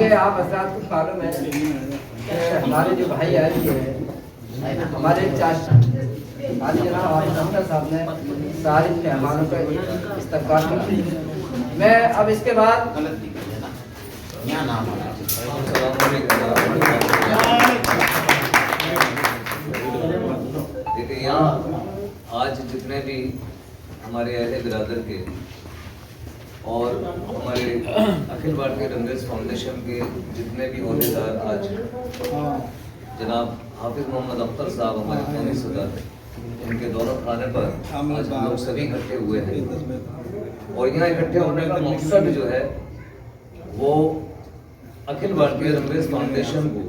ये आप हजरात को मालूम है कि हमारे जो भाई आए हैं, हमारे चाचा आज जनाब हाफिज अख्तर साहब ने सारे मेहमानों का इस्तकबाल किया। मैं अब इसके बाद देखिए, यहाँ आज जितने भी हमारे अहले बिरादर के और हमारे अखिल भारतीय रंगरेज फाउंडेशन के जितने भी ओहदेदार आज जनाब हाफिज मोहम्मद अख्तर साहब हमारे कौमी सदर, इनके दौलत खाने पर आज हम लोग सभी इकट्ठे हुए हैं। और यहाँ इकट्ठे होने का मकसद जो है वो अखिल भारतीय रंगरेज फाउंडेशन को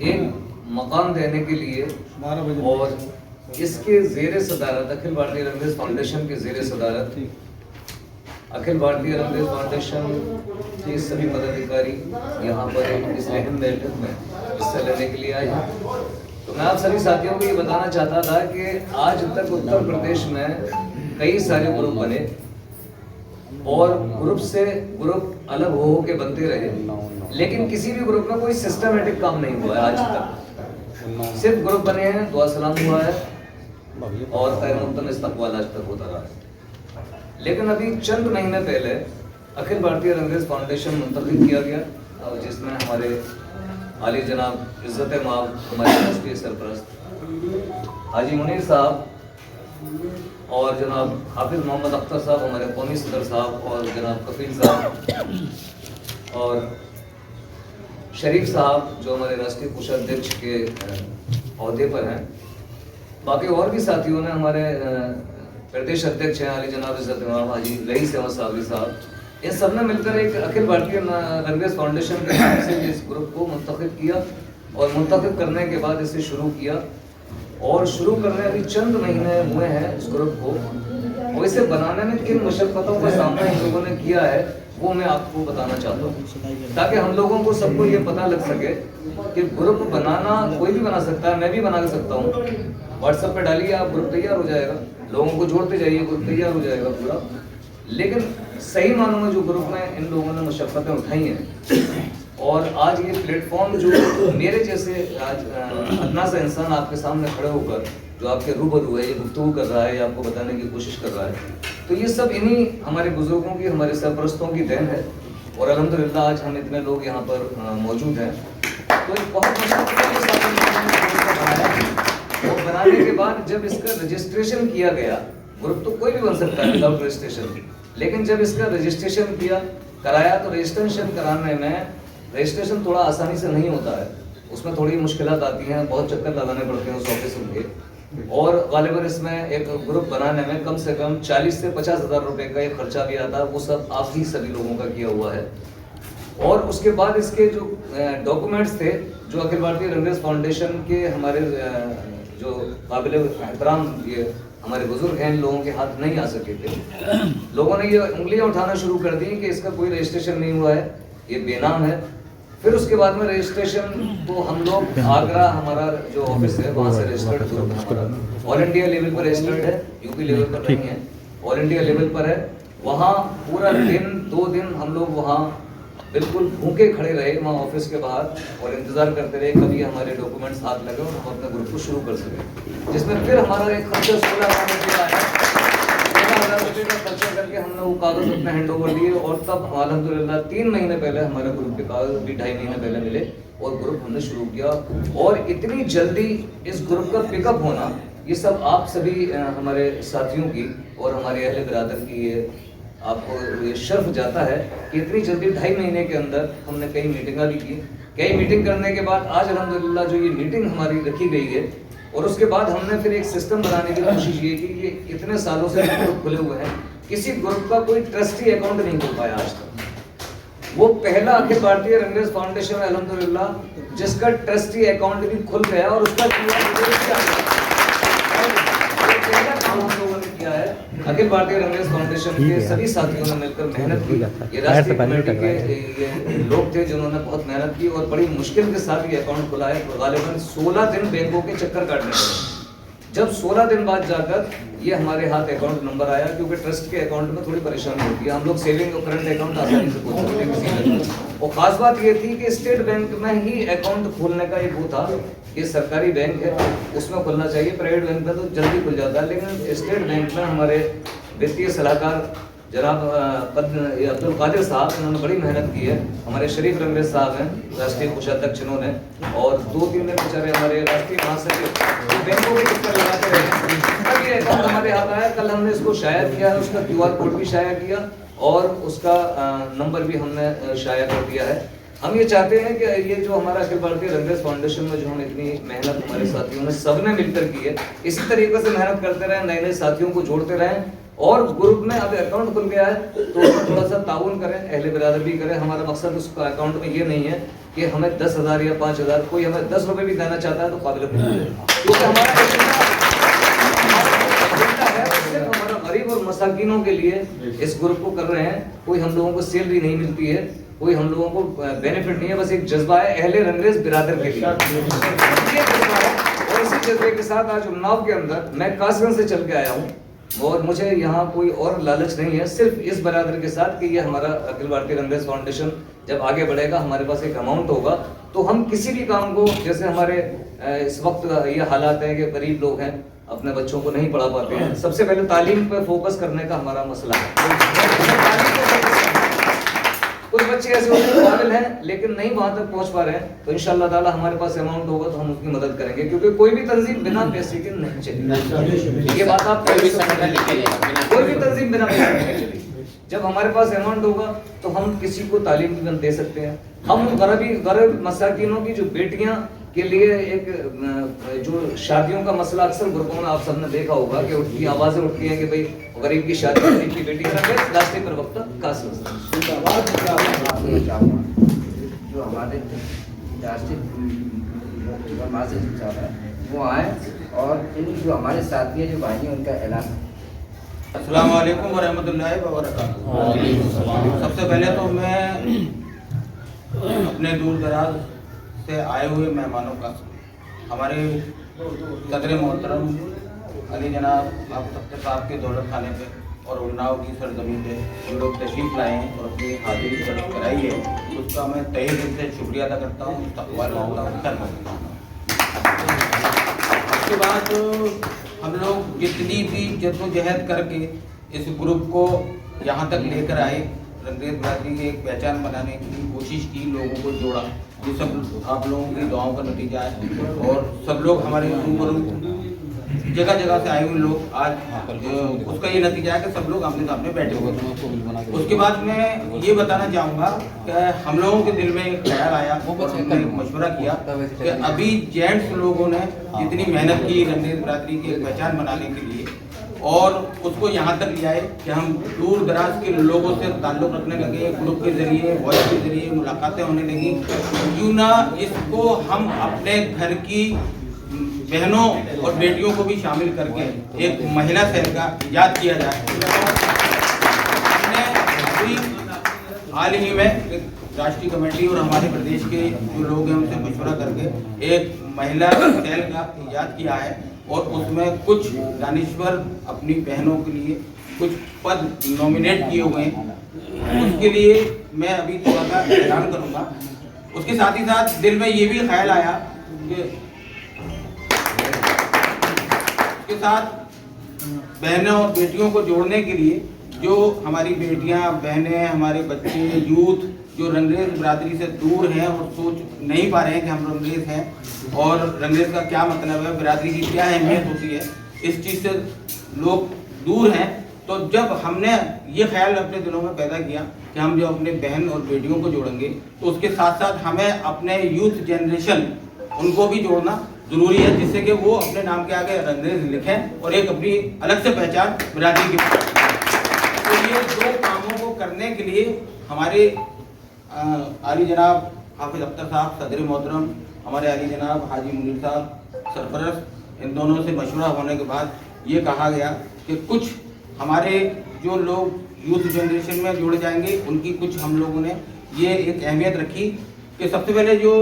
एक मकाम देने के लिए और इसके ज़ेरे सदारत अखिल भारतीय रंगरेज फाउंडेशन के ज़ेरे सदारत अखिल भारतीय रंगरेज फाउंडेशन के सभी पदाधिकारी यहाँ पर इस अहम बैठक में हिस्सा लेने के लिए आए हैं। तो मैं आप सभी साथियों को ये बताना चाहता था कि आज तक उत्तर प्रदेश में कई सारे ग्रुप बने और ग्रुप से ग्रुप अलग हो के बनते रहे, लेकिन किसी भी ग्रुप में कोई सिस्टमेटिक काम नहीं हुआ है आज तक। सिर्फ ग्रुप बने हैं, दुआ सलाम हुआ है और खैर मुक़द्दम इस्तक़बाल आज तक होता रहा है। लेकिन अभी चंद महीने पहले अखिल भारतीय रंगरेज फाउंडेशन मुंतखब किया गया और जिसमें हमारे आली जनाब इज़्ज़त माब हमारे राष्ट्रीय सरपरस्त हाजी मुनीर साहब और जनाब हाफिज मोहम्मद अख्तर साहब हमारे कौमी सदर साहब और जनाब कफील साहब और शरीफ साहब जो हमारे राष्ट्रीय कोषाध्यक्ष के अहदे पर हैं, बाकी और भी साथियों ने, हमारे प्रदेश अध्यक्ष हैं आली जनाब इज़्ज़त माब हाजी रईस अहमद साहबी साहब, इन सब ने मिलकर एक अखिल भारतीय रंगरेज फाउंडेशन के नाम से इस ग्रुप को मुंतखब किया और मुंतखब करने के बाद इसे शुरू किया। और शुरू करने अभी चंद महीने हुए हैं इस ग्रुप को, और इसे बनाने में किन मुशक्क़तों का सामना इन लोगों ने किया है वो मैं आपको बताना चाहता हूँ, ताकि हम लोगों को सबको ये पता लग सके कि ग्रुप बनाना कोई भी बना सकता है, मैं भी बना सकता हूँ। व्हाट्सएप पे डालिए आप, ग्रुप तैयार हो जाएगा, लोगों को जोड़ते जाइए, ग्रुप तैयार हो जाएगा पूरा। लेकिन सही मानों में जो ग्रुप में इन लोगों ने मुशक्क़तें उठाई हैं और आज ये प्लेटफॉर्म जो मेरे जैसे आज अदना सा इंसान आपके सामने खड़े होकर जो आपके रूबरू है, ये गुफ्तगू कर रहा है या आपको बताने की कोशिश कर रहा है, तो ये सब इन्हीं हमारे बुजुर्गों की, हमारे सरपरस्तों की देन है। और अल्हम्दुलिल्लाह आज हम इतने लोग यहाँ पर मौजूद हैं। तो एक बहुत और बनाने के बाद जब इसका रजिस्ट्रेशन किया गया, ग्रुप तो कोई भी बन सकता है विदाउट रजिस्ट्रेशन, लेकिन जब इसका रजिस्ट्रेशन कराया तो रजिस्ट्रेशन कराने में रजिस्ट्रेशन थोड़ा आसानी से नहीं होता है, उसमें थोड़ी मुश्किलात आती हैं, बहुत चक्कर लगाने पड़ते हैं उस ऑफिस के। और गालिबन इसमें एक ग्रुप बनाने में कम से कम 40 से 50 हज़ार रुपये का एक खर्चा भी आता है, वो सब आप ही सभी लोगों का किया हुआ है। और उसके बाद इसके जो डॉक्यूमेंट्स थे जो अखिल भारतीय रंगरेज फाउंडेशन के हमारे जो काबिल एहतराम ये हमारे बुजुर्ग हैं, इन लोगों के हाथ नहीं आ सके थे। लोगों ने ये उंगलियां उठाना शुरू कर दी कि इसका कोई रजिस्ट्रेशन नहीं हुआ है, ये बेनाम है। फिर उसके बाद में रजिस्ट्रेशन को हम लोग आगरा हमारा जो ऑफिस है वहाँ से registered group all India level पर रजिस्टर्ड है, यूपी लेवल पर नहीं है, ऑल इंडिया लेवल पर है। वहाँ पूरा दिन 2 दिन हम लोग वहाँ बिल्कुल भूखे खड़े रहे वहाँ ऑफिस के बाहर और इंतज़ार करते रहे कभी हमारे डॉक्यूमेंट्स हाथ लगे और हम अपने ग्रुप को शुरू कर सके, जिसमें फिर हमारा एक खर्चा 16,000 रुपये का आया। 16,000 रुपये का खर्चा करके हमने वो कागज़ अपने हैंड ओवर दिए और तब अल्हम्दुलिल्लाह 3 महीने पहले हमारे ग्रुप के कागज़ भी 2.5 महीने पहले मिले और ग्रुप हमने शुरू किया। और इतनी जल्दी इस ग्रुप का पिकअप होना, ये सब आप सभी हमारे साथियों की और हमारे अहले बिरादर की ये आपको ये शर्फ जाता है कि इतनी जल्दी 2.5 महीने के अंदर हमने कई मीटिंगा भी की। कई मीटिंग करने के बाद आज अल्हम्दुलिल्लाह जो ये मीटिंग हमारी रखी गई है और उसके बाद हमने फिर एक सिस्टम बनाने की कोशिश की कि ये इतने सालों से ग्रुप खुले हुए हैं, किसी ग्रुप का कोई ट्रस्टी अकाउंट नहीं खुल पाया आज तक। वो पहला अखिल भारतीय रंगरेज फाउंडेशन है अल्हम्दुलिल्लाह जिसका ट्रस्टी अकाउंट भी खुल गया और उसका काम हम लोगों ने किया है। अखिल भारतीय रंगरेज फाउंडेशन के सभी साथियों ने मिलकर मेहनत की। ये राष्ट्रीय कमेटी के ये लोग थे जिन्होंने बहुत मेहनत की और बड़ी मुश्किल के साथ ये अकाउंट खुला है। गालिबन 16 दिन बैंकों के चक्कर काटने पड़े, जब 16 दिन बाद जाकर ये हमारे हाथ अकाउंट नंबर आया, क्योंकि ट्रस्ट के अकाउंट में थोड़ी परेशानी होती है। हम लोग सेविंग और करंट अकाउंट आसानी से खोल सकते हैं किसी और ख़ास बात ये थी कि स्टेट बैंक में ही अकाउंट खोलने का एक वो था कि सरकारी बैंक है उसमें खुलना चाहिए, प्राइवेट बैंक में तो जल्दी खुल जाता है, लेकिन स्टेट बैंक में हमारे वित्तीय सलाहकार जनाब अब्दुल कादिर साहब, इन्होंने बड़ी मेहनत की है। हमारे शरीफ रंगरेज साहब हैं राष्ट्रीय कोषाध्यक्ष इन्होंने, और 2-3 दिन बेचारे हमारे राष्ट्रीय महासचिव बैंकों के चक्कर लगाते रहे, तब ये अकाउंट हमारे हाथ आया। कल हमने इसको शाया किया है, उसका QR कोड भी शाया किया और उसका नंबर भी हमने शाया कर दिया है। हम ये चाहते हैं कि ये जो हमारा अखिल भारतीय रंगरेज फाउंडेशन में जो हम इतनी मेहनत हमारे साथियों ने सबने मिलकर की है, इसी तरीके से मेहनत करते रहें, नए नए साथियों को जोड़ते रहें, और ग्रुप में अब अकाउंट खुल गया है तो उसमें थोड़ा सा ताउन करें, अहले बिरादर भी करें। हमारा मकसद उस अकाउंट में ये नहीं है कि हमें 10,000 या 5,000, कोई हमें 10 रुपए भी देना चाहता है तो काबिल है, क्योंकि हमारा सिर्फ हमारा गरीब और मसाकिनों के लिए इस ग्रुप को कर रहे हैं। कोई हम लोगों को सैलरी नहीं मिलती है, कोई हम लोगों को बेनिफिट नहीं है, बस एक जज्बा है अहले रंगरेज बिरादर के लिए, ये जज्बा है। और इसी जज्बे के साथ आज उन्नाव के अंदर मैं कासगंज से चल के आया हूँ, और मुझे यहाँ कोई और लालच नहीं है, सिर्फ इस बरादर के साथ कि ये हमारा अखिल भारतीय रंगरेज फाउंडेशन जब आगे बढ़ेगा, हमारे पास एक अमाउंट होगा, तो हम किसी भी काम को, जैसे हमारे इस वक्त ये हालात है कि गरीब लोग हैं, अपने बच्चों को नहीं पढ़ा पाते हैं, सबसे पहले तालीम पर फोकस करने का हमारा मसला है। कुछ बच्चे ऐसे होते हैं काबिल हैं लेकिन नहीं वहां तक पहुंच पा रहे हैं, तो इंशाअल्लाह ताला हमारे पास अमाउंट होगा तो हम उसकी मदद करेंगे, क्योंकि कोई भी तंजीम बिना पैसे के नहीं चलेगी। ये बात आप कोई भी तंजीम बिना पैसे के नहीं चलेगी। जब हमारे पास अमाउंट होगा तो हम किसी को तालीम भी दे सकते हैं। हम उन गरीब मसाकिनों की जो बेटियां के लिए एक जो शादियों का मसला अक्सर ग्रुपों में आप सबने देखा होगा कि उठती आवाजें उठती हैं कि भाई गरीब की शादी, गरीब की बेटी का राष्ट्रीय प्रवक्ता कासगंज जो हमारे राष्ट्रीय वो आए और इन जो हमारे साथी हैं जो भाई हैं उनका ऐलान। अस्सलाम वालेकुम व रहमतुल्लाहि व बरकातुहू। सबसे पहले तो मैं अपने दूर दराज से आए हुए मेहमानों का, हमारे सदर मोहतरम अली जनाब आप सख्तर साहब के दौलत खाने पे और उन्नाव की सरजमीन पे जो लोग तशरीफ़ लाए हैं और अपनी हाजिरी दर्ज कराई है, उसका मैं तहे दिल से शुक्रिया अदा करता हूँ। इस्तक़बाल मामला उसके बाद हम लोग जितनी भी जद्दोजहद करके इस ग्रुप को यहाँ तक लेकर आए, रंगरेज बिरादरी की एक पहचान बनाने की कोशिश की, लोगों को जोड़ा, ये सब आप लोगों की दुआओं का नतीजा है। और सब लोग हमारे रूबरू जगह जगह से आए हुए लोग आज उसका ये नतीजा है कि सब लोग आमने सामने बैठे हुए। उसके बाद मैं ये बताना चाहूँगा कि हम लोगों के दिल में एक ख्याल आया और हमने मशवरा किया कि अभी जेंट्स लोगों ने जितनी मेहनत की रंगरेज बिरादरी की एक पहचान बनाने के लिए और उसको यहाँ तक ले आए कि हम दूर दराज के लोगों से ताल्लुक़ रखने लगे, ग्रुप के ज़रिए, वॉइस के ज़रिए मुलाकातें होने लगी। क्यों ना इसको हम अपने घर की बहनों और बेटियों को भी शामिल करके एक महिला सेल का इजाद किया जाए। हमने अभी हाल ही में एक राष्ट्रीय कमेटी और हमारे प्रदेश के जो लोग हैं उनसे मशवरा करके एक महिला सेल का इजाद किया है, और उसमें कुछ दानिश्वर अपनी बहनों के लिए कुछ पद नॉमिनेट किए हुए हैं। उसके लिए मैं अभी थोड़ा सा ऐलान करूँगा। उसके साथ ही साथ दिल में ये भी ख्याल आया कि उसके साथ बहनों और बेटियों को जोड़ने के लिए जो हमारी बेटियां, बहनें, हमारे बच्चे, यूथ जो रंगरेज बिरादरी से दूर हैं और सोच नहीं पा रहे हैं कि हम रंगरेज हैं और रंगरेज का क्या मतलब है, बिरादरी की क्या अहमियत होती है, इस चीज़ से लोग दूर हैं। तो जब हमने ये ख्याल अपने दिलों में पैदा किया कि हम जो अपने बहन और बेटियों को जोड़ेंगे तो उसके साथ साथ हमें अपने यूथ जनरेशन उनको भी जोड़ना ज़रूरी है, जिससे कि वो अपने नाम के आगे रंगरेज लिखें और एक अपनी अलग से पहचान बिरादरी की। तो ये दो कामों को करने के लिए हमारे आली जनाब हाफिज अख्तर साहब सदर मोहतरम, हमारे आली जनाब हाजी मुनीर साहब सरपरस्त, इन दोनों से मशवरा होने के बाद ये कहा गया कि कुछ हमारे जो लोग यूथ जनरेशन में जुड़ जाएंगे उनकी कुछ हम लोगों ने ये एक अहमियत रखी कि सबसे पहले जो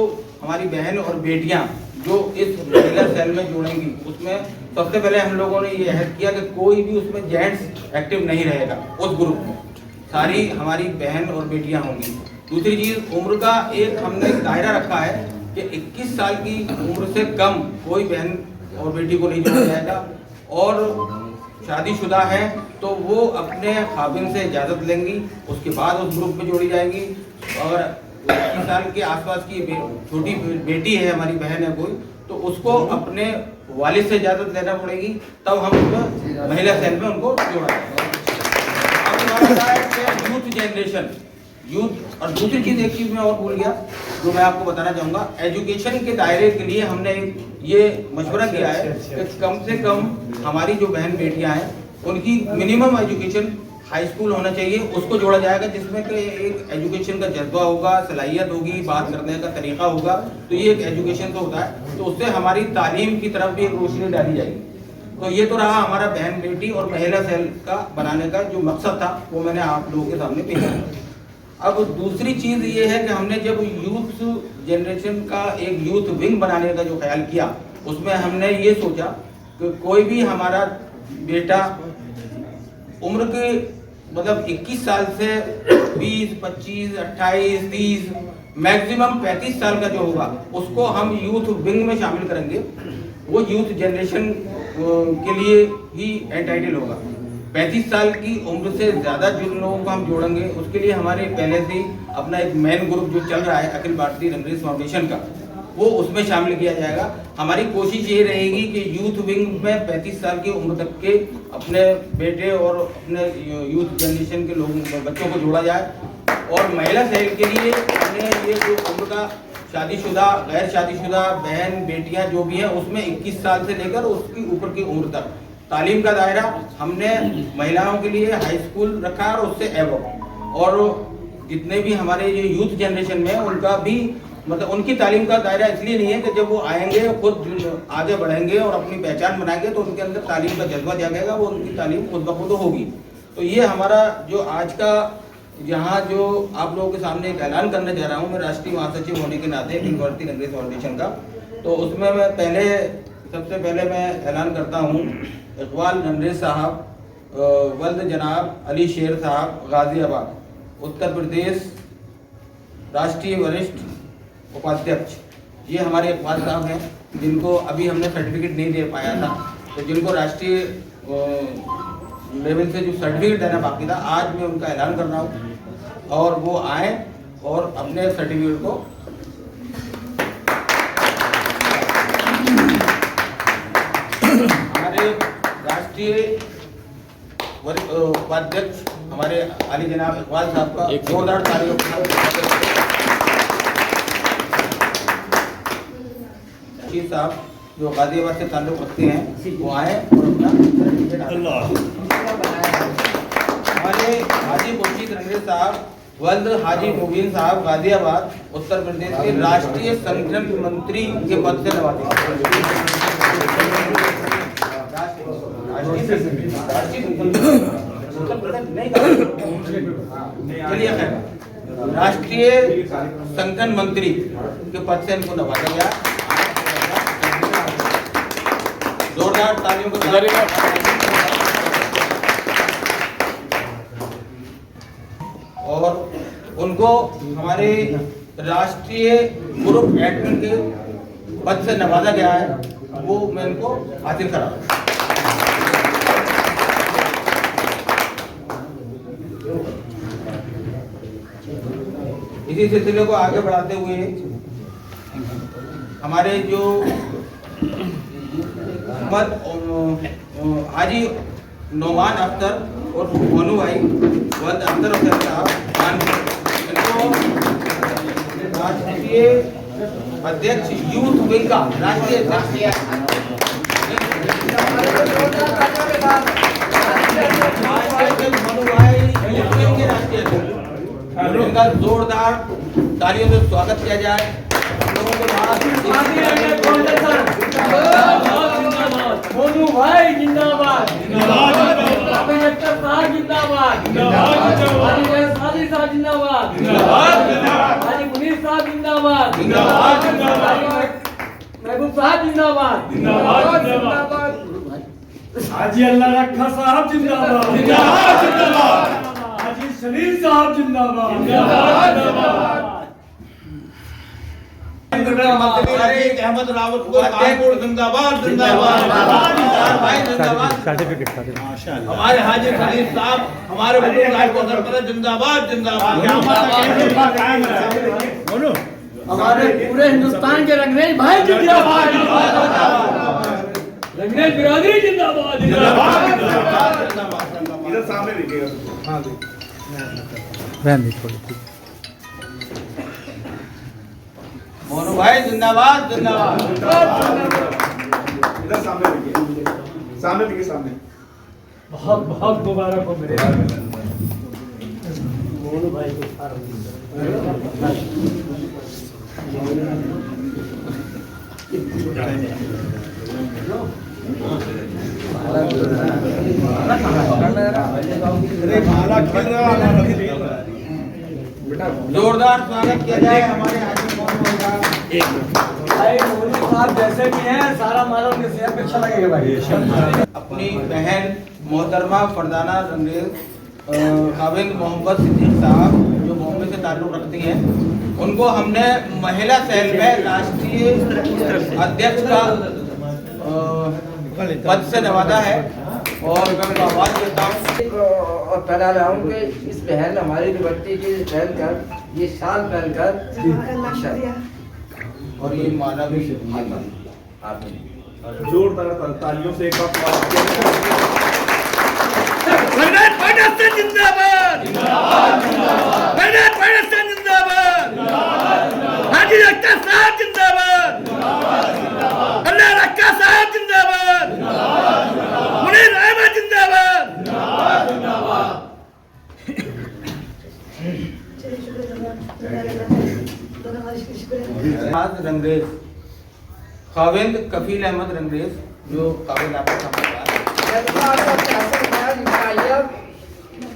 हमारी बहन और बेटियां जो इस महिला सेल में जुड़ेंगी उसमें सबसे पहले हम लोगों ने ये अहद किया कि कोई भी उसमें जेंट्स एक्टिव नहीं रहेगा। उस ग्रुप में सारी हमारी बहन और बेटियां होंगी। दूसरी चीज उम्र का एक हमने दायरा रखा है कि 21 साल की उम्र से कम कोई बहन और बेटी को नहीं जोड़ा जाएगा, और शादीशुदा है तो वो अपने खाविन से इजाज़त लेंगी, उसके बाद उस ग्रुप में जोड़ी जाएंगी। अगर 21 साल के आसपास की छोटी बेटी है, हमारी बहन है कोई, तो उसको अपने वालिद से इजाज़त लेना पड़ेगी, तब हम उनको महिला सेल में उनको जोड़ा जाएगा। अब हमारा है यूथ जनरेशन, यूथ। और दूसरी चीज़, एक चीज़ मैं और भूल गया जो मैं आपको बताना चाहूँगा, एजुकेशन के दायरे के लिए हमने ये मशवरा किया है कि कम से कम हमारी जो बहन बेटियाँ हैं उनकी मिनिमम एजुकेशन हाई स्कूल होना चाहिए, उसको जोड़ा जाएगा, जिसमें कि एक एजुकेशन का जज्बा होगा, सलाहियत होगी, बात करने का तरीका होगा, तो ये एक एजुकेशन तो होता है, तो उससे हमारी तालीम की तरफ भी एक रोशनी डाली जाएगी। तो ये तो रहा हमारा बहन बेटी और महिला सेल का बनाने का जो मकसद था, वो मैंने आप लोगों के सामने पेश किया। अब दूसरी चीज़ ये है कि हमने जब यूथ जनरेशन का एक यूथ विंग बनाने का जो ख्याल किया, उसमें हमने ये सोचा कि कोई भी हमारा बेटा उम्र के मतलब 21 साल से 20, 25, 28, 30, मैक्सिमम 35 साल का जो होगा उसको हम यूथ विंग में शामिल करेंगे। वो यूथ जनरेशन के लिए ही एंटाइटल होगा। 35 साल की उम्र से ज़्यादा जिन लोगों को हम जोड़ेंगे, उसके लिए हमारे पहले से अपना एक मेन ग्रुप जो चल रहा है अखिल भारतीय रंगरेज फाउंडेशन का, वो उसमें शामिल किया जाएगा। हमारी कोशिश ये रहेगी कि यूथ विंग में 35 साल की उम्र तक के अपने बेटे और अपने यूथ जनरेशन के लोगों बच्चों को जोड़ा जाए, और महिला सेल के लिए हमने ये जो उम्र का शादीशुदा, गैर शादीशुदा बहन बेटियां जो भी हैं, उसमें 21 साल से लेकर उसकी ऊपर की उम्र तक तालीम का दायरा हमने महिलाओं के लिए हाई स्कूल रखा है और उससे एवं, और जितने भी हमारे ये यूथ जनरेशन में उनका भी मतलब उनकी तालीम का दायरा इसलिए नहीं है कि जब वो आएंगे खुद आगे बढ़ेंगे और अपनी पहचान बनाएंगे तो उनके अंदर तालीम का जज्बा जागेगा, वो उनकी तालीम खुद ब खुद होगी। तो ये हमारा जो आज का यहाँ जो आप लोगों के सामने एक ऐलान करने जा रहा हूँ, मैं राष्ट्रीय महासचिव होने के नाते अखिल भारतीय रंगरेज फाउंडेशन का, तो उसमें मैं सबसे पहले मैं ऐलान करता हूँ इकबाल रंगरेज साहब वल्द जनाब अली शेर साहब गाजियाबाद उत्तर प्रदेश राष्ट्रीय वरिष्ठ उपाध्यक्ष, ये हमारे इकबाल साहब हैं, जिनको अभी हमने सर्टिफिकेट नहीं दे पाया था, तो जिनको राष्ट्रीय लेवल से जो सर्टिफिकेट देना बाकी था, आज मैं उनका ऐलान कर रहा हूँ और वो आए और अपने सर्टिफिकेट को हमारे राष्ट्रीय उपाध्यक्ष हमारे आली जनाब इकबाल साहब का जोरदार तालियों के साथ साहब जो गाजियाबाद से ताल्लुक रखते हैं वो आए और अपना सर्टिफिकेट हमारे हाजी खुर्शीद रंगरेज साहब वल्द हाजी मुबीन साहब गाजियाबाद उत्तर प्रदेश के राष्ट्रीय संगठन मंत्री के पद से चलिए राष्ट्रीय संगठन मंत्री के पद से इनको नवाजा गया। जोरदार तालियों को और उनको हमारे राष्ट्रीय ग्रुप एडमिन के पद से नवाजा गया है, वो मैं इनको हासिल करा। इसी सिलसिले को आगे बढ़ाते हुए हमारे जो हाजी नोमान अख्तर और मोनू भाई वल्द अख्तर साहब इनको राष्ट्रीय अध्यक्ष यूथ विंग का राष्ट्रीय उनका जोरदार तालियों से स्वागत किया जाए। मोनू भाई जिंदाबाद, साहब जिंदाबाद, साली साहब जिंदाबाद, हाजी मुनीर साहब जिंदाबाद, महबूब साहब जिंदाबाद, हाजी अल्लाह रखा साहब जिंदाबाद, हाजी सलीम साहब जिंदाबाद जिंदाबाद अहमद रावत को कानपुर जिंदाबाद जिंदाबाद भाई जिंदाबाद सर्टिफिकेट हमारे हाजी खलील साहब हमारे बुजुर्ग को सरपंच जिंदाबाद जिंदाबाद हमारे पूरे हिंदुस्तान के रंगरेज भाई जिंदाबाद रंगरेज बिरादरी जिंदाबाद जिंदाबाद इधर सामने देखिएगा। हाँ रहने थोड़ी मोनू भाई जिंदाबाद जिंदाबाद इधर सामने देखिए, सामने देखिए, सामने। बहुत बहुत मुबारक हो मेरे मोनू भाई को जोरदार स्वागत किया जाए हमारे हाजी मोनू का। भाई मोनू साहब जैसे भी हैं सारा मालूम उनके सेहत पे अच्छा लगेगा भाई अपनी बहन मोहतरमा फरदाना रंगरेज काबिल मोहम्मद सिद्दीक साहब जो बॉम्बे से ताल्लुक़ रखती हैं, उनको हमने महिला सेल में राष्ट्रीय अध्यक्ष का पद से नवाजा है और मैं उनको आवाज देता हूँ और बता रहा हूँ कि इस बहन हमारी लिबर्टी की पहनकर ये शाल पहनकर और ये मानवीय जोरदार तालियों से एक बार जिंदाबाद जिंदाबाद हाजी अख्तर साहब जिंदाबाद अल्लाह रक्का साहब जिंदाबाद मुनीर अहमद जिंदाबाद रंगरेज खाविंद कफील अहमद रंगरेज जो काबिल आपका सामने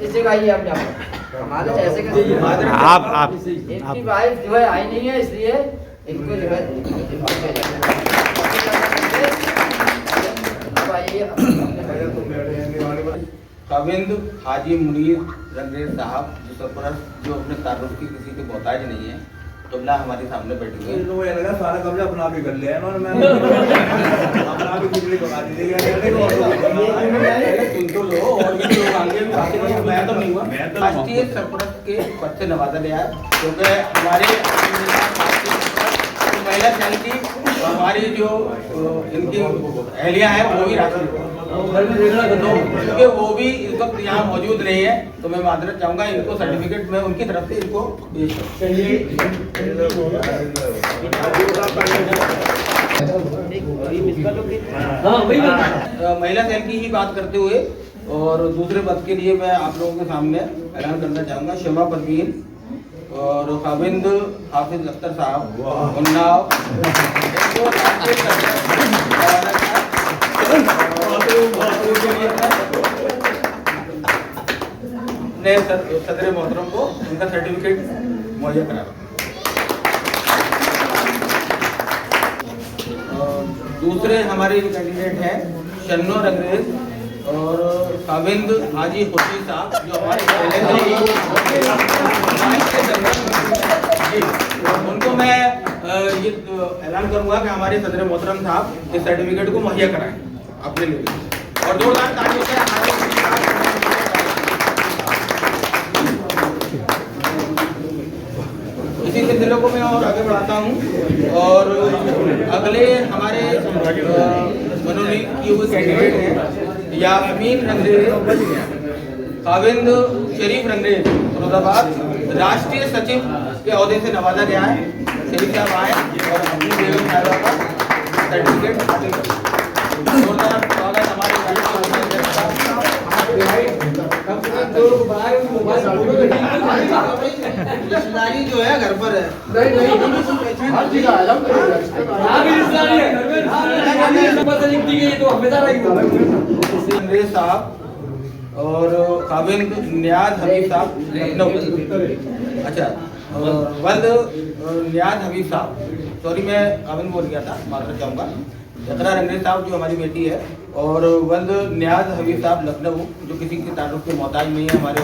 इसे गाइए आप जाओ हमारे जैसे आप इनकी वाइफ जो है आई नहीं है इसलिए इनको जो है काविंद हाजी मुनीर रंगरेज साहब जो सरपरस्त जो अपने तारुफ की किसी के मोहताज नहीं है, तुमला हमारे सामने बैठी हुई है। सारा कब्जा अपना भी कर लिया है इन्होंने। अपना भी बिजली बना दी सुन तो लो और ये लोग आगे भी बाकी नहीं, मैं तो नहीं हुआ राष्ट्रीय सरपरस्त के पद से नवाजा गया है क्योंकि हमारे महिला सेल की हमारी जो इनकी अहलिया है वो भी राष्ट्रीय क्योंकि वो भी इस वक्त यहाँ मौजूद नहीं है, तो मैं माजरत चाहूंगा इनको सर्टिफिकेट में उनकी तरफ से इनको पेश महिला सेल की ही बात करते हुए और दूसरे पद के लिए मैं आप लोगों के सामने ऐलान करना चाहूंगा शमा परवीन और खाविंद हाफिज अख्तर साहब उन्नाव ने सदर मोहतरम को उनका सर्टिफिकेट मुहैया करा। दूसरे हमारे कैंडिडेट हैं शन्नो रंगरेज और काविंद हाजी खुशी साहब जो हमारे उनको मैं ये ऐलान करूंगा कि हमारे सदर मोहतरम साहब इस सर्टिफिकेट को मुहैया कराएं अपने लिए और जोरदार तालियों से इसी सिलसिले को मैं और आगे बढ़ाता हूँ और अगले हमारे मनोनीत किए हुए कैंडिडेट हैं यास्मीन रंगरेज काविंद शरीफ रंगरेज फिरोजाबाद राष्ट्रीय सचिव के ओहदे से नवाजा गया है। शरीफ साहब आए और अपनी बेगम साहिबा का सर्टिफिकेट हासिल करें। जोरदार स्वागत हमारे रिश्तेदारी जो है घर पर है अंग्रेज साहब और काबिल नियाज हबीब साहब अच्छा वल्द नियाज हबीब साहब सॉरी मैं काबिल बोल गया था माफी चाहूँगा जतरा रंगरेज साहब जो हमारी बेटी है, और वंद न्याज हबीब साहब लखनऊ जो किसी के ताल्लुक के मोहताज नहीं है हमारे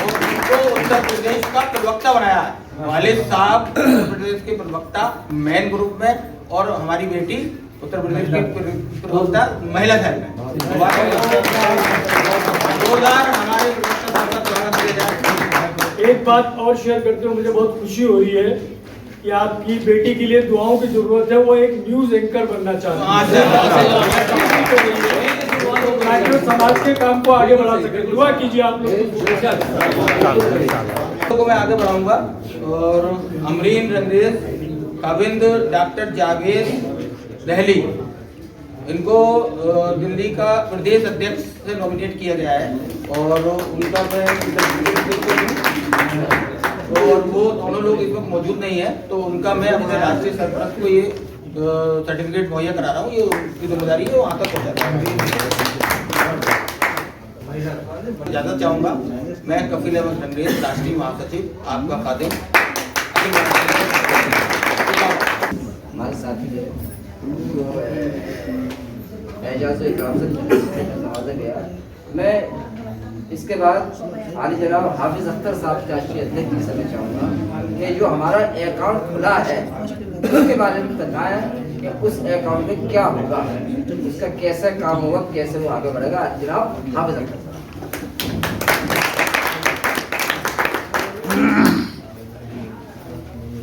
उनको उत्तर प्रदेश का प्रवक्ता बनाया है। वालिद साहब उत्तर प्रदेश के प्रवक्ता मेन ग्रुप में, और हमारी बेटी उत्तर प्रदेश की प्रवक्ता महिला सेल में। जोरदार हमारे प्रवक्ता साहब का स्वागत किया जाए। एक बात और शेयर करते हुए मुझे बहुत खुशी हो रही है कि आपकी बेटी के लिए दुआओं की जरूरत है। वो एक न्यूज एंकर बनना चाहती है ताकि वो समाज के काम को आगे बढ़ा सके। दुआ कीजिए आप लोग को मैं आगे बढ़ाऊंगा। और अमरीन रंगरेज, काबिंद डॉक्टर जावेद दहली, इनको दिल्ली का प्रदेश अध्यक्ष से नॉमिनेट किया गया है, और उनका मैं और वो दोनों लोग इस वक्त मौजूद नहीं है, तो उनका मैं अपने राष्ट्रीय सरपरस्त को ये सर्टिफिकेट मुहैया करा रहा हूँ। ये उनकी जिम्मेदारी है, वहाँ तक पहुँचा रहा हूँ। इजाजत चाहूँगा। मैं कफील अहमद रंगरेज, राष्ट्रीय महासचिव, आपका खादिम। हमारे साथी है एजाज इकराम से नवाजा गया। मैं इसके बाद आली जनाब हाफिज अख्तर साहब राष्ट्रीय अध्यक्ष जी से चाहूँगा कि जो हमारा अकाउंट खुला है उसके बारे में बताएं कि उस अकाउंट में क्या होगा, उसका कैसे काम होगा, कैसे वो आगे बढ़ेगा। जनाब हाफिज अख्तर साहब।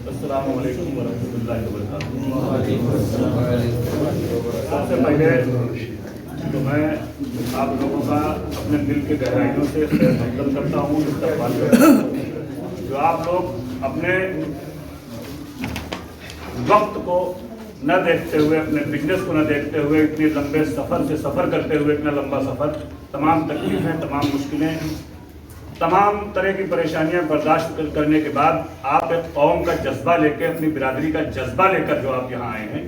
अस्सलामु अलैकुम वरहमतुल्लाहि वबरकातुहू। सबसे पहले तो मैं आप लोगों का अपने दिल के गहराइयों से अभिनंदन करता हूँ, इस्तकबाल करता हूँ। जो आप लोग अपने वक्त को न देखते हुए, अपने बिजनेस को न देखते हुए, इतने लंबे सफ़र से सफ़र करते हुए, इतना लंबा सफ़र, तमाम तकलीफें, तमाम मुश्किलें, तमाम तरह की परेशानियां बर्दाश्त करने के बाद आप एक कौम का जज्बा लेकर, अपनी बिरादरी का जज्बा लेकर जो आप यहाँ आए हैं,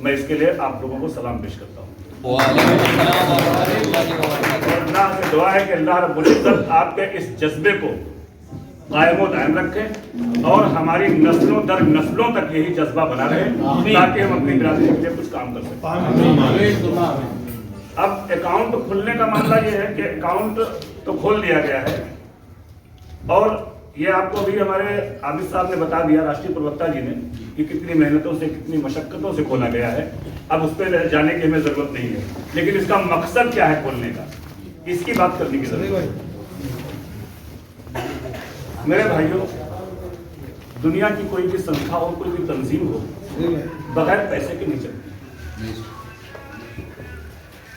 मैं इसके लिए आप लोगों को सलाम पेश करता हूँ। और अल्लाह से दुआ है कि अल्लाह रब्बुल इज्जत आपके इस जज्बे को कायम दायम रखे और हमारी नस्लों दर नस्लों तक यही जज्बा बना रहे, ताकि हम अपनी बिरादरी के लिए कुछ काम कर सकें। अब अकाउंट खुलने का मामला ये है कि अकाउंट तो खोल दिया गया है, और ये आपको अभी हमारे आबिद साहब ने बता दिया, राष्ट्रीय प्रवक्ता जी ने, कि कितनी मेहनतों से, कितनी मशक्कतों से खोला गया है। अब उस पर जाने की हमें जरूरत नहीं है, लेकिन इसका मकसद क्या है खोलने का, इसकी बात करने की जरूरत है। मेरे भाइयों, दुनिया की कोई भी संस्था हो, कोई भी तंजीम हो, बगैर पैसे के नहीं चलती।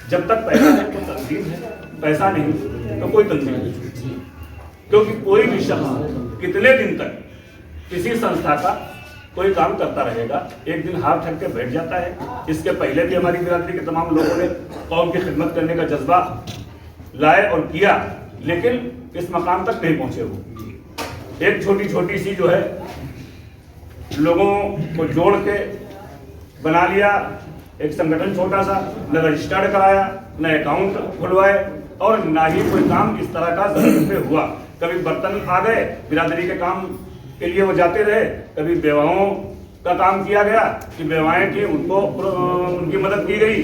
जब तक पैसा है तो तंजीम है, पैसा नहीं तो कोई तंजीम नहीं। क्योंकि कोई भी शख्स कितने दिन तक किसी संस्था का कोई काम करता रहेगा, एक दिन हाथ थक के बैठ जाता है। इसके पहले भी हमारी बिरादरी के तमाम लोगों ने कौम की खिदमत करने का जज्बा लाए और किया, लेकिन इस मकाम तक नहीं पहुंचे। वो एक छोटी छोटी सी जो है लोगों को जोड़ के बना लिया एक संगठन छोटा सा, न रजिस्टर्ड कराया, न अकाउंट खुलवाए, और ना ही कोई काम इस तरह का जमीन पे हुआ। कभी बर्तन आ गए, बिरादरी के काम के लिए वो जाते रहे, कभी बेवाओं का काम किया गया कि बेवाएं थी उनको उनकी मदद की गई।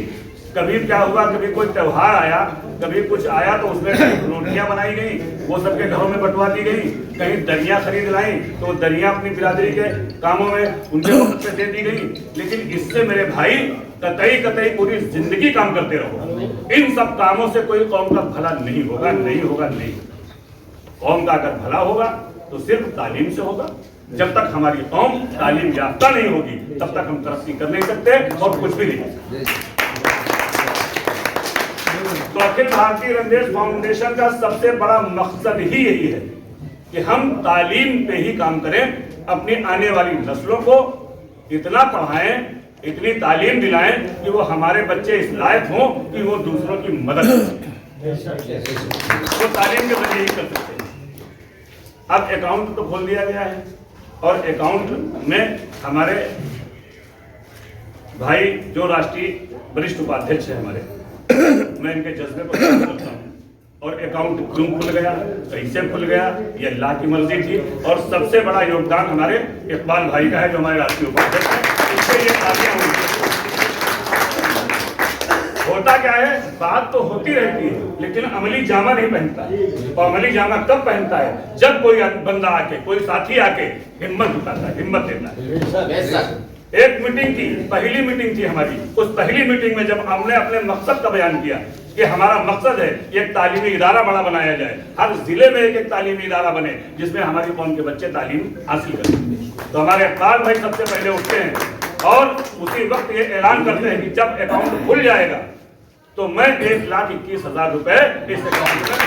कभी क्या हुआ, कभी कोई त्यौहार आया, कभी कुछ आया तो उसमें रोटियां बनाई गई, वो सबके घरों में बंटवा दी गई। कहीं दरिया खरीद लाई तो दरिया अपनी बिरादरी के कामों में उनके वक्त पे दे दी गई। लेकिन इससे मेरे भाई कतई पूरी जिंदगी काम करते रहो। इन सब कामों से कोई कौम का भला नहीं होगा, नहीं होगा, नहीं। कौम का अगर भला होगा तो सिर्फ तालीम से होगा। जब तक हमारी कौम तालीम याफ्ता नहीं होगी, तब तक हम तरक्की कर नहीं सकते और कुछ भी नहीं। तो अखिल भारतीय रंगरेज फाउंडेशन का सबसे बड़ा मकसद ही यही है कि हम तालीम पे ही काम करें, अपनी आने वाली नस्लों को इतना पढ़ाएं, इतनी तालीम दिलाएं कि वो हमारे बच्चे इस लायक हों कि वो दूसरों की मदद कर सकें। वो तालीम के जरिए ही कर सकते हैं। अब अकाउंट तो खोल दिया गया है, और अकाउंट में हमारे भाई जो राष्ट्रीय वरिष्ठ उपाध्यक्ष है हमारे, मैं इनके जज्बे को सलाम करता हूँ। और अकाउंट क्यों खुल गया, कैसे खुल गया, ये अल्लाह की मर्जी थी। और सबसे बड़ा योगदान हमारे इकबाल भाई का है, जो हमारे राष्ट्रीय उपाध्यक्ष है। इससे ये क्या है, बात तो होती रहती है लेकिन अमली जामा नहीं पहनता है। और अमली जामा कब पहनता है, जब कोई बंदा आके, कोई साथी आके हिम्मत जुटाता है, हिम्मत देता है। एक मीटिंग की, पहली मीटिंग थी हमारी, उस पहली मीटिंग में जब हमने अपने मकसद का बयान किया कि हमारा मकसद है एक तालीमी इदारा बड़ा बनाया जाए, हर जिले में एक तालीमी इदारा बने जिसमें हमारी कौम के बच्चे तालीम हासिल करें, तो हमारे अखबार भाई सबसे पहले उठते हैं और उसी वक्त ये ऐलान करते हैं कि जब अकाउंट खुल जाएगा तो मैं 1,21,000 रुपए इस अकाउंट में।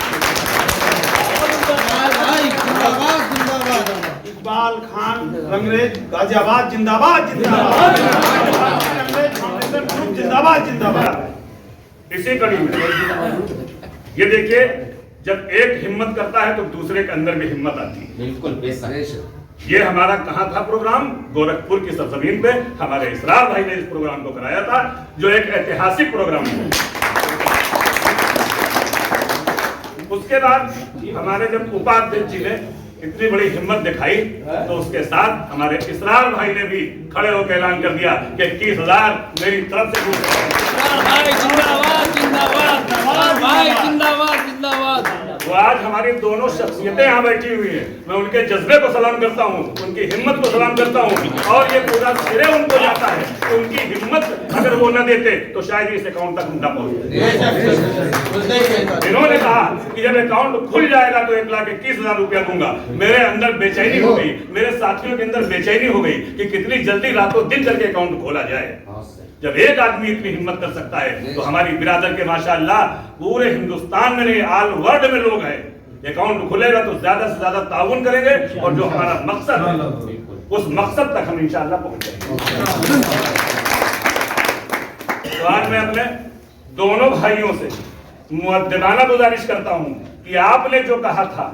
इकबाल खान रंगरेज गाजियाबाद जिंदाबाद जिंदाबाद, रंगरेज फाउंडेशन ग्रुप जिंदाबाद जिंदाबाद। इसी कड़ी में ये देखिए, जब एक हिम्मत करता है तो दूसरे के अंदर भी हिम्मत आती है। बिल्कुल बेशक। ये हमारा कहाँ था प्रोग्राम, गोरखपुर की सरजमीन पे हमारे इसरार भाई ने इस प्रोग्राम को कराया था, जो एक ऐतिहासिक प्रोग्राम है। उसके बाद हमारे जब उपाध्यक्ष जी ने इतनी बड़ी हिम्मत दिखाई तो उसके साथ हमारे इसरार भाई ने भी खड़े होकर ऐलान कर दिया कि 21,000 मेरी तरफ से। तो आज हमारी दोनों शख्सियतें यहाँ बैठी हुई हैं, मैं उनके जज्बे को सलाम करता हूँ, उनकी हिम्मत को सलाम करता हूँ, और ये पूरा सिरे उनको जाता है। उनकी हिम्मत अगर वो न देते तो शायद इस अकाउंट तक न पहुंचते। इन्होंने कहा कि जब अकाउंट खुल जाएगा तो 1,21,000 रुपया दूंगा। मेरे अंदर बेचैनी हो गई, मेरे साथियों के अंदर बेचैनी हो गई कि कितनी जल्दी रातों दिन करके अकाउंट खोला जाए। जब एक आदमी इतनी हिम्मत कर सकता है तो हमारी बिरादर के माशाअल्लाह पूरे हिंदुस्तान में नहीं, ऑल वर्ल्ड में लोग हैं। अकाउंट खुलेगा तो ज्यादा से ज्यादा ताउन करेंगे और जो हमारा मकसद है उस मकसद तक हम इंशाअल्लाह पहुंच जाएंगे। तो आज मैं अपने दोनों भाइयों से मुअद्दिबाना गुजारिश करता हूं कि आपने जो कहा था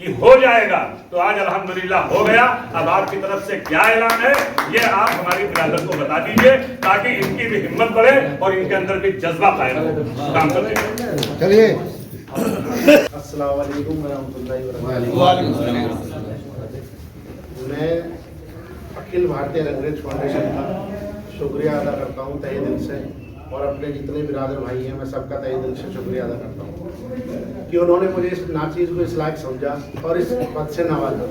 कि हो जाएगा तो आज अल्हम्दुलिल्लाह हो गया। अब आपकी तरफ से क्या ऐलान है ये आप हमारी बिरादर को बता दीजिए ताकि इनकी भी हिम्मत बढ़े और इनके अंदर भी जज्बा कायम हो काम करने का। चलिए। अस्सलाम वालेकुम रहमतुल्लाहि व बरकातहू। मैं अखिल भारतीय रंगरेज फाउंडेशन का शुक्रिया अदा करता हूँ तहे दिल से, और अपने जितने बिरादर भाई हैं मैं सबका तहे दिल से शुक्रिया अदा करता हूँ कि उन्होंने मुझे इस नाचीज़ को इस लायक समझा और इस पद से नवाजा।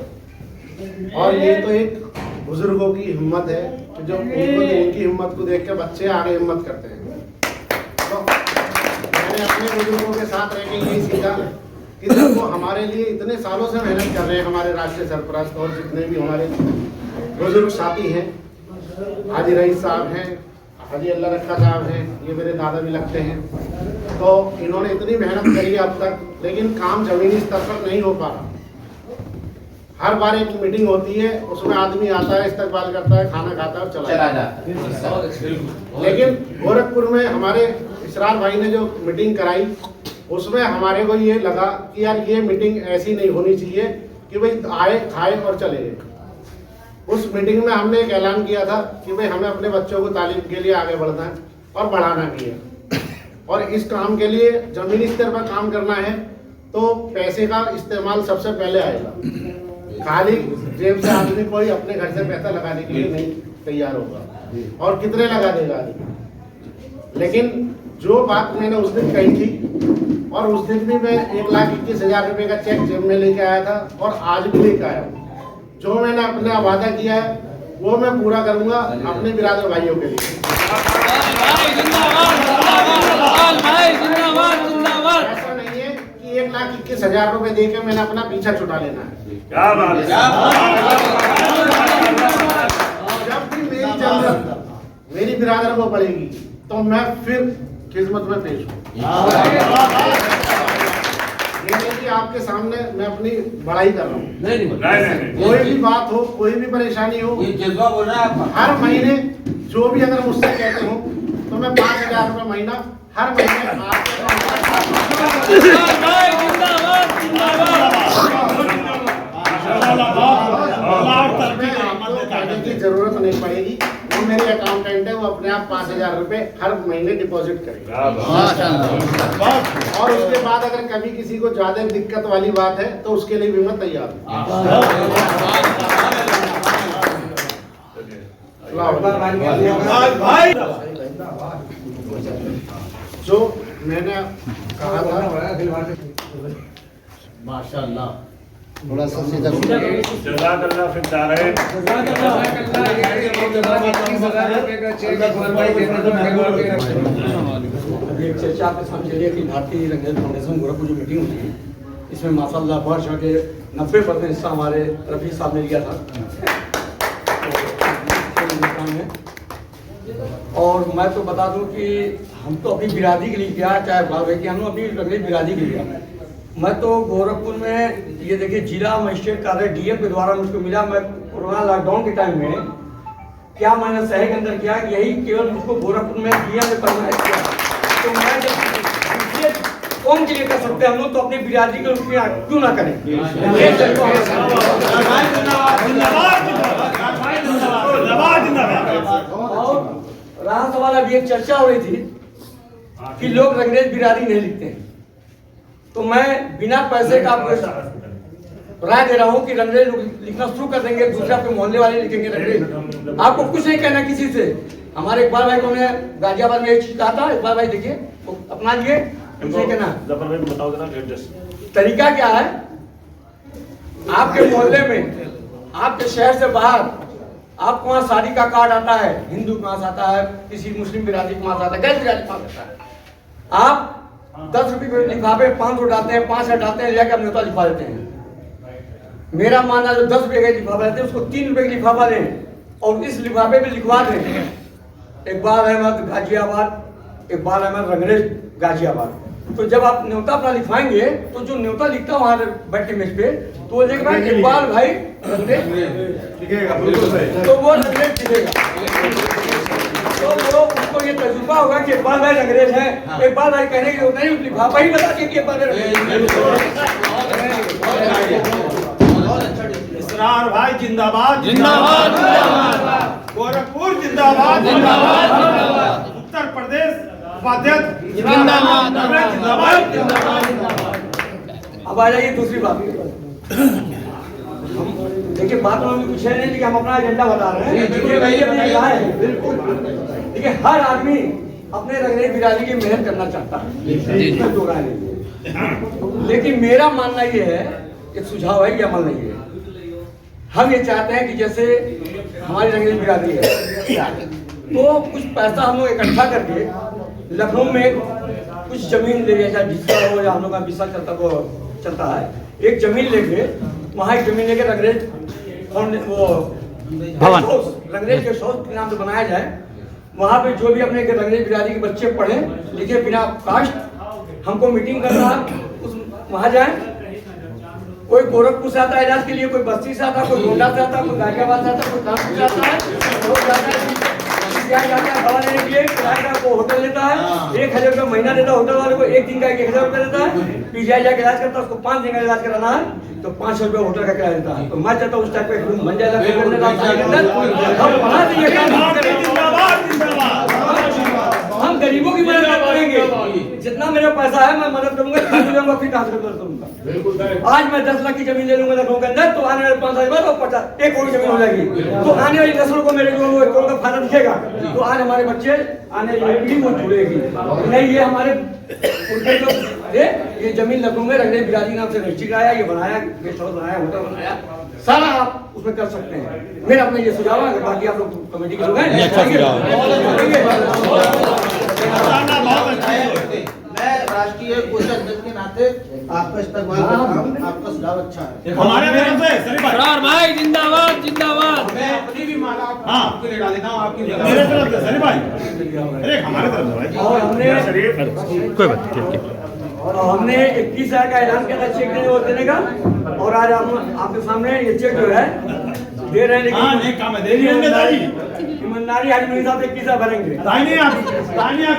और ये तो एक बुजुर्गों की हिम्मत है कि जो उनकी हिम्मत को देख के बच्चे आगे हिम्मत करते हैं। तो मैंने अपने बुजुर्गों के साथ रह के यही सीखा कि जब वो हमारे लिए इतने सालों से मेहनत कर रहे हैं, हमारे राष्ट्रीय सरपरस्त और जितने भी हमारे बुजुर्ग साथी हैं, हाजी रईस साहब हैं, हाजी अल्लाह रखा साहब हैं, ये मेरे दादा भी लगते हैं, तो इन्होंने इतनी मेहनत करी है अब तक, लेकिन काम जमीनी स्तर पर नहीं हो पा रहा। हर बार एक मीटिंग होती है, उसमें आदमी आता है, इस्तकबाल करता है, खाना खाता है और चला जाता है। लेकिन गोरखपुर में हमारे इसरार भाई ने जो मीटिंग कराई उसमें हमारे को ये लगा कि यार ये मीटिंग ऐसी नहीं होनी चाहिए कि भाई आए खाए और चले गए। उस मीटिंग में हमने एक ऐलान किया था कि भाई हमें अपने बच्चों को तालीम के लिए आगे बढ़ना है और बढ़ाना भी है, और इस काम के लिए जमीनी स्तर पर काम करना है तो पैसे का इस्तेमाल सबसे पहले आएगा। खाली जेब से आदमी कोई अपने घर से पैसा लगाने के लिए नहीं तैयार होगा, और कितने लगा देगा आदमी। लेकिन जो बात मैंने उस दिन कही थी, और उस दिन भी मैं 1,21,000 रुपये का चेक जेब में लेके आया था और आज भी लेके आया हूँ। जो मैंने अपना वादा किया है वो मैं पूरा करूंगा अपने बिरादर भाइयों के लिए। ऐसा नहीं है कि 1,21,000 रुपये दे के मैंने अपना पीछा छुटा लेना है। क्या बात है। जब भी मेरी जरूरत मेरी बिरादर को पड़ेगी तो मैं फिर खिदमत में पेश हूँ। ये नहीं कि आपके सामने मैं अपनी बड़ाई कर रहा हूँ। नहीं। कोई भी बात हो, कोई भी परेशानी हो, जज्बा बोल रहा है आपका। हर महीने जो भी अगर मुझसे कहते हो तो मैं 5,000 रुपये महीना हर महीने आपके कहने की जरूरत नहीं पड़ेगी। वो मेरे अकाउंटेंट है, वो अपने आप 5,000 रुपये हर महीने डिपॉजिट करेगा। और उसके बाद अगर कभी किसी को ज्यादा दिक्कत वाली बात है तो उसके लिए भी मैं तैयार हूँ। जो मैंने कहा था माशाल्लाह, थोड़ा सा सीधा जज़ाकल्लाह फिर दारैन। अभी एक चर्चा आपके सामने चली है कि भारतीय रंगरेज फाउंडेशन गोरखपुर जो मीटिंग हुई है, इसमें माशाल्लाह बढ़ चढ़ के 90% हिस्सा हमारे रफी साहब ने लिया था। और मैं तो बता दूं कि हम तो अपनी बिरादरी के लिए किया, चाहे बात है कि हम अपनी रंगरेज बिरादरी के लिए किया। मैं तो गोरखपुर में ये देखिए जिला मजिस्ट्रेट कार्यालय डीएम के द्वारा मुझको मिला। मैं कोरोना लॉकडाउन के टाइम में क्या मैंने शहर के अंदर किया, यही केवल मुझको गोरखपुर में डीएम ने परमानेंट किया। तो मैं जब कौन के लिए कर सकते हैं हम लोग, तो अपनी बिरादरी के रूप में क्यों ना करें। और रहा सवाल, अभी एक चर्चा हो रही थी कि लोग रंगरेज बिरादरी नहीं लिखते हैं, तो मैं बिना पैसे का आपको राय दे रहा हूँ कि रंगरेज लिखना शुरू कर देंगे, दूसरे आपके मोहल्ले वाले लिखेंगे रंगरेज। आपको कुछ नहीं कहना किसी से। हमारे इकबाल भाई को मैं गाजियाबाद में एक चीज कहा था, इकबाल भाई देखिए अपना लिए, कुछ नहीं कहना। जफर भाई बताओ जरा तरीका क्या है, आपके मोहल्ले में, आपके शहर से बाहर आपको वहाँ शादी का कार्ड आता है, हिंदू के पास आता है, किसी मुस्लिम बिरादरी के पास आता है, गैर बिरादरी के पास आता है। आप 10 रुपये लिफाफे 500 डालते हैं, 500 डालते हैं, लेकर न्योता लिखवा देते हैं। मेरा मानना जो 10 रुपये का लिफाफा लेते हैं उसको 3 रुपये का लिफाफा लें और इस लिफाफे में लिखवा दें इकबाल अहमद गाजियाबाद, इकबाल अहमद रंगरेज गाजियाबाद। तो जब आप न्योता अपना लिखवाएंगे तो जो न्योता लिखता है वहाँ बैठ के मेज पे, तो वो लिखेगा इकबाल भाई रंगरेज, तो वो रंगरेज लिखेगा। तो वो उसको ये तजुर्बा होगा कि इकबाल भाई रंगरेज है। इकबाल भाई कहने की जरूरत नहीं, लिफाफा ही बता दिया कि इकबाल इसरार भाई जिंदाबाद जिंदाबाद जिंदाबाद, गोरखपुर जिंदाबाद जिंदाबाद, उत्तर प्रदेश उपाध्यक्ष जिंदाबाद जिंदाबाद जिंदाबाद। अब आ जाइए दूसरी बात। देखिए बात में कुछ है नहीं कि हम अपना एजेंडा बता रहे हैं। बिल्कुल देखिए हर आदमी अपने रंगरेज बिरादरी की मेहनत करना चाहता है, इसमें दो राय नहीं। लेकिन मेरा मानना ये है, एक सुझाव है, ये अमल नहीं है। हम ये चाहते हैं कि जैसे हमारी रंगरेज बिरादरी है तो कुछ पैसा हम लोग इकट्ठा करके लखनऊ में कुछ जमीन ले लिया, चाहे जिसका हो या हम लोग का विसा चलता है, एक जमीन लेके वहाँ एक जमीन लेके रंगरेज वो भवन रंगरेज के शौच के नाम से बनाया जाए। वहाँ पे जो भी अपने रंगरेज बिरादरी के बच्चे पढ़े लिखे बिना कास्ट, हमको मीटिंग करना है, वहाँ जाए। कोई गोरखपुर से आता है इलाज के लिए, कोई बस्ती से आता है, कोई गोंडा से आता है, कोई गाजियाबाद से आता है, कोई कानपुर से आता है, लोग जाता है जाता है दवा लेने के लिए, किराए का वो होटल लेता है, 1000 रुपया महीना देता है होटल वाले को, एक दिन का 1000 रुपया देता है। पीजीआई जाके इलाज करता है, उसको 5 दिन का इलाज कराना है तो 500 रुपया होटल का किराया देता है। तो मैं चाहता हूँ उस टाइप का बन जाएगा। हम गरीबों की मदद करेंगे, जितना मेरा पैसा है मैं मदद करूंगा, फिर ट्रांसफर करूंगा। आज मैं 10 लाख की जमीन ले लूंगा लखनऊ के अंदर, तो आने वाले 5 साल बाद 1 करोड़ जमीन हो जाएगी। तो आने वाली नस्लों को मेरे जो 1 करोड़ का फायदा दिखेगा, तो आज हमारे बच्चे आने वाली पीढ़ी वो जुड़ेगी। नहीं ये हमारे उनके जो ये जमीन लखनऊ में रंगरेज बिरादरी नाम से रजिस्ट्री कराया, ये बनाया, गेस्ट हाउस बनाया, होटल बनाया, सारा आप उसमें कर सकते हैं। मेरा अपना ये सुझाव है, बाकी आप लोग कमेटी के लोग हैं। मैं राष्ट्रीय कोषाध्यक्ष के नाते आपका इस्तेमाल करता हूं, आपका सुझाव अच्छा है। हमारे तरफ से शरीफ भाई जिंदाबाद जिंदाबाद। मैं अपनी भी माला आपको ले डाल देता हूं, आपकी मेरे तरफ से शरीफ भाई, अरे हमारे तरफ से भाई। और हमने शरीफ कोई बात नहीं। और हमने 21,000 का ऐलान किया था चेक देने का, और आज हम आपके सामने ये चेक जो है दे रहे हैं। लेकिन काम है, दे देंगे दादी। ईमानदारी आज मेरे साथ 21,000 भरेंगे। दाहिनी आंख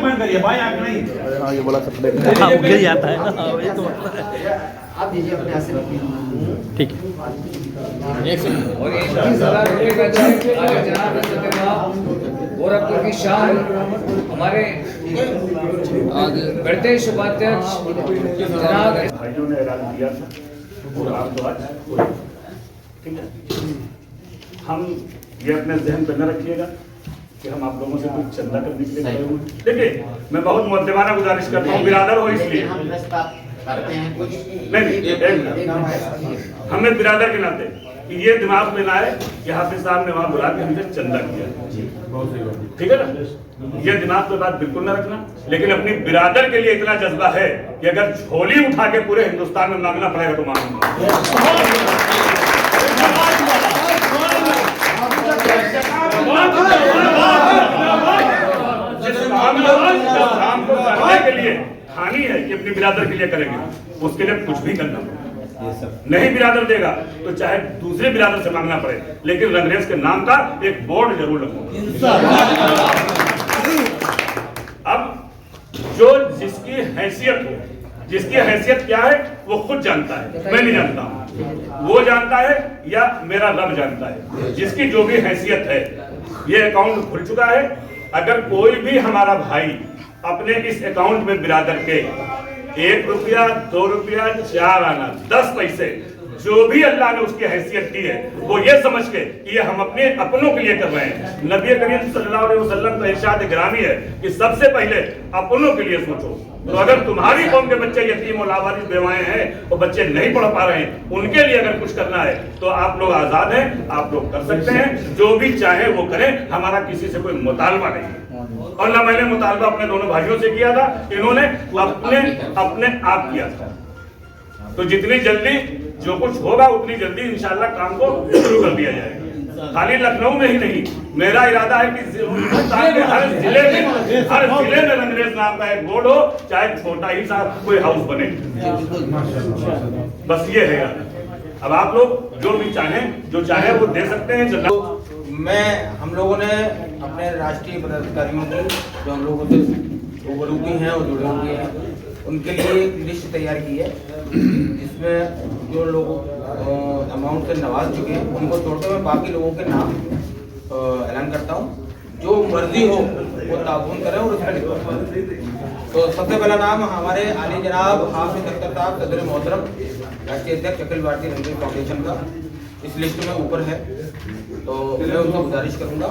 बंद करिए, बाएं आंख नहीं। गिर जाता है ना, वही तो आप दीजिए अपने हाथ से। ठीक है। और ये 21,000 रुपये का चेक आगे जनाब गोरखपुर की शान हमारे प्रदेश उपाध्यक्ष जनाब भाइयों ने ऐलान किया था और आप तो आज ठीक है। हम ये अपने जहन पर न रखिएगा कि हम आप लोगों से कुछ चंदा करने के लिए खड़े हुए हैं। देखिए, मैं बहुत मुद्देमाना गुजारिश करता हूँ, बिरादर हो इसलिए नहीं, हमें बिरादर के नाते कि ये दिमाग में ना आए कि हाफिज साहब ने वहाँ बुला के हमसे चंदा किया, ठीक है ना, ये दिमाग में बात बिल्कुल ना रखना। लेकिन अपनी बिरादर के लिए इतना जज्बा है कि अगर झोली उठा के पूरे हिंदुस्तान में मांगना पड़ेगा तो मांगूंगा। जिस काम को करने के लिए हानि है कि अपनी बिरादर के लिए करेंगे, उसके लिए कुछ भी करना पड़ेगा। नहीं बिरादर देगा तो चाहे दूसरे बिरादर से मांगना पड़े, लेकिन रंगरेज के नाम का एक बोर्ड जरूर लगूंगा। अब जो जिसकी हैसियत हो, जिसकी हैसियत क्या है वो खुद जानता है, मैं नहीं जानता हूं, वो जानता है या मेरा रब जानता है। जिसकी जो भी हैसियत है, ये अकाउंट खुल चुका है। अगर कोई भी हमारा भाई अपने इस अकाउंट में बिरादर के 1 रुपया, 2 रुपया, 4 आना, 10 पैसे, जो भी अल्लाह ने उसकी हैसियत दी है, वो ये समझ के कि ये हम अपने अपनों के लिए कर रहे हैं। नबी करीम सल्लल्लाहु अलैहि वसल्लम का इरशाद गिरामी है कि सबसे पहले अपनों के लिए सोचो। तो अगर तुम्हारी कौम के बच्चे यतीम और लावारिस बेवाएं हैं और बच्चे नहीं पढ़ पा रहे हैं, उनके लिए अगर कुछ करना है तो आप लोग आजाद हैं, आप लोग कर सकते हैं, जो भी चाहे वो करें, हमारा किसी से कोई मुतालबा नहीं है। और ना मैंने मुतालबा अपने दोनों भाइयों से किया था, इन्होंने अपने आप किया था। तो जितनी जल्दी जो कुछ होगा उतनी जल्दी इंशाल्लाह काम को शुरू कर दिया जाएगा। खाली लखनऊ में ही नहीं, मेरा इरादा है कि हिंदुस्तान के हर जिले में रंगरेज नाम का एक बोर्ड हो, चाहे छोटा ही सा कोई हाउस बने। बस ये है यार। अब आप लोग जो भी चाहें, जो चाहे वो दे सकते हैं। मैं हम लोगों ने अपने राष्ट्रीय पदाधिकारियों की जो हम लोगों से रूबरू की हैं और जुड़े हुए हैं, उनके लिए एक लिस्ट तैयार की है, जिसमें जो लोग अमाउंट से नवाज चुके हैं उनको छोड़कर मैं बाकी लोगों के नाम ऐलान करता हूँ। जो मर्जी हो वो ताउन करें और उसमें लिखवाएं। तो सबसे पहला नाम हमारे आली जनाब हाफिज अख्तर साहब, सदर मोहतरम, राष्ट्रीय अध्यक्ष अखिल भारतीय रंगरेज फाउंडेशन का इस लिस्ट में ऊपर है। तो मैं उनको गुजारिश करूंगा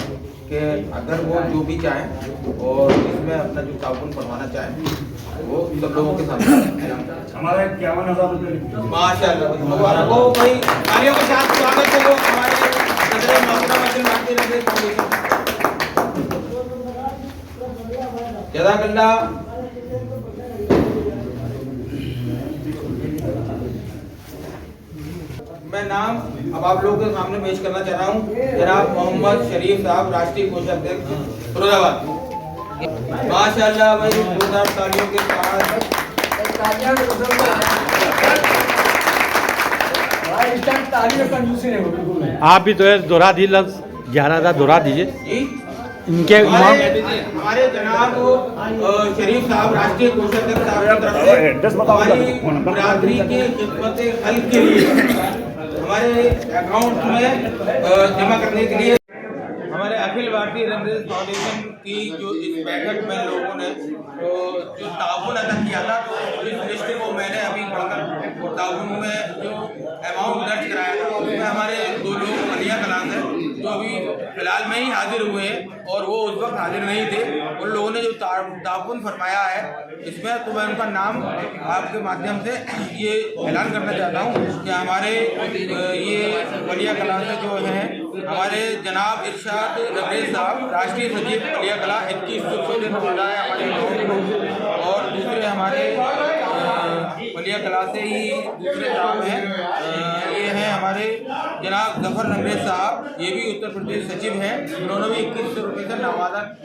कि अगर वो जो भी चाहें और इसमें अपना जो ताउन फरमाना चाहें वो सब लोगों के सामने हमारा 51,000 रुपये माशाअल्लाह वो भाई तालियों के साथ स्वागत है। वो हमारे सदर मोहतरम अखिल भारतीय रंगरेज फाउंडेशन, जज़ाकल्लाह। मैं नाम अब आप लोगों के सामने पेश करना चाह रहा हूँ। जनाब मोहम्मद शरीफ साहब, राष्ट्रीय कोषाध्यक्ष, फिरोजाबाद। माशाअल्लाह भाई, जोरदार तालियों के साथ आप भी तो दोहरा दी लफ्ज 11,000 दोहरा दीजिए इनके। हमारे जनाब शरीफ साहब, राष्ट्रीय कोषाध्यक्ष साहब की तरफ से हमारी बिरादरी की खिदमत खल्क के लिए हमारे अकाउंट में जमा करने के लिए हमारे अखिल भारतीय रंगरेज फाउंडेशन की जो इस बैठक में लोगों ने तो जो ताउन अदा किया था, तो इस लिस्ट को मैंने अभी पढ़कर ताउन में जो अमाउंट दर्ज कराया था उसमें हमारे 2 लोग बलिया कलां से जो अभी फिलहाल में ही हाजिर हुए हैं और वो उस वक्त हाजिर नहीं थे। उन लोगों ने जो ताउन फरमाया है इसमें, तो मैं उनका नाम आपके माध्यम से ये ऐलान करना चाहता हूँ कि हमारे ये बलिया कलां से जो हैं हमारे जनाब इरशाद रंगरेज साहब, राष्ट्रीय सचिव बलिया कलां, 2100 से नवाजा है हमारे लोगों। और दूसरे हमारे बलिया कलां से ही दूसरे नाम हैं, ये हैं हमारे जनाब जफर रंगरेज साहब, ये भी उत्तर प्रदेश सचिव हैं। उन्होंने भी 2100 रुपये से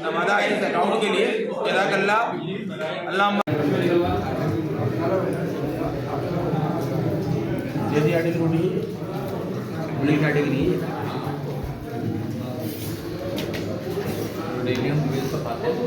नवाजा है इस अकाउंट के लिए। जज़ाकल्लाह। अल्लाह जैसी कैटेगरी बड़ी कैटेगरी डेली हम बिल तो पाते हैं।